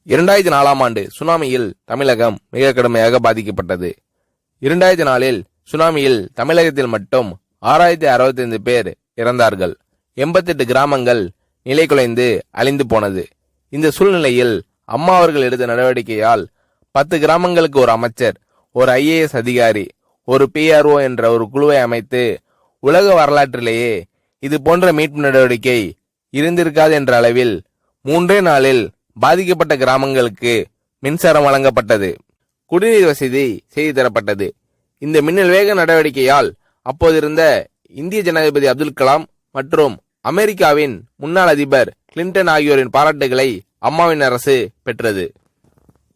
2004ஆம் ஆண்டு சுனாமியில் தமிழகம் மிக கடுமையாக பாதிக்கப்பட்டது. 2004இல் சுனாமியில் தமிழகத்தில் மட்டும் 6065 பேர் இறந்தார்கள். 88 கிராமங்கள் நிலை குலைந்து அழிந்து போனது. இந்த சூழ்நிலையில் அம்மா அவர்கள் எடுத்த நடவடிக்கையால் 10 கிராமங்களுக்கு ஒரு அமைச்சர், ஒரு IAS அதிகாரி, ஒரு PRO என்ற ஒரு குழுவை அமைத்து உலக வரலாற்றிலேயே இது போன்ற மீட்பு நடவடிக்கை இருந்திருக்காது என்ற அளவில் 3 நாளில் பாதிக்கப்பட்ட கிராமங்களுக்கு மின்சாரம் வழங்கப்பட்டது. குடிநீர் வசதி செய்து தரப்பட்டது. இந்த மின்னல் வேக நடவடிக்கையால் அப்போதிருந்த இந்திய ஜனாதிபதி அப்துல் கலாம் மற்றும் அமெரிக்காவின் முன்னாள் அதிபர் கிளின்டன் ஆகியோரின் பாராட்டுகளை அம்மாவின் அரசு பெற்றது.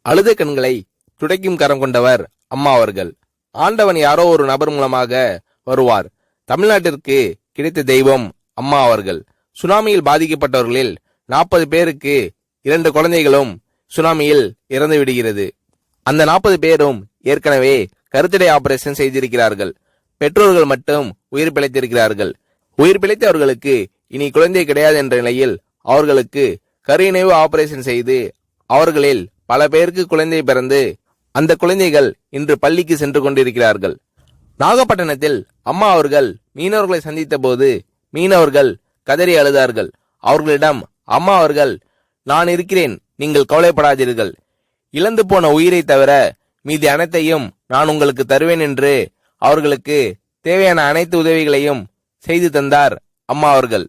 அழுத கண்களை துடைக்கும் கரம் கொண்டவர் அம்மா அவர்கள். ஆண்டவன் யாரோ ஒரு நபர் மூலமாக வருவார். தமிழ்நாட்டிற்கு கிடைத்த தெய்வம் அம்மா அவர்கள். சுனாமியில் பாதிக்கப்பட்டவர்களில் 40 பேருக்கு 2 குழந்தைகளும் சுனாமியில் இறந்து விடுகிறது. அந்த 40 பேரும் ஏற்கனவே கருத்தடை ஆபரேஷன் செய்திருக்கிறார்கள். பெற்றோர்கள் மட்டும் உயிர் பிழைத்திருக்கிறார்கள். உயிர் பிழைத்தவர்களுக்கு இனி குழந்தை கிடையாது என்ற நிலையில் அவர்களுக்கு கருணைவு ஆபரேஷன் செய்து அவர்களில் பல பேருக்கு குழந்தை பிறந்து அந்த குழந்தைகள் இன்று பள்ளிக்கு சென்று கொண்டிருக்கிறார்கள். நாகப்பட்டினத்தில் அம்மா அவர்கள் மீனவர்களை சந்தித்த போது மீனவர்கள் கதறி அழுதார்கள். அவர்களிடம் அம்மா அவர்கள், நான் இருக்கிறேன், நீங்கள் கவலைப்படாதீர்கள், இழந்து போன உயிரை தவிர மீதி அனைத்தையும் நான் உங்களுக்கு தருவேன் என்று அவர்களுக்கு தேவையான அனைத்து உதவிகளையும் செய்து தந்தார் அம்மா அவர்கள்.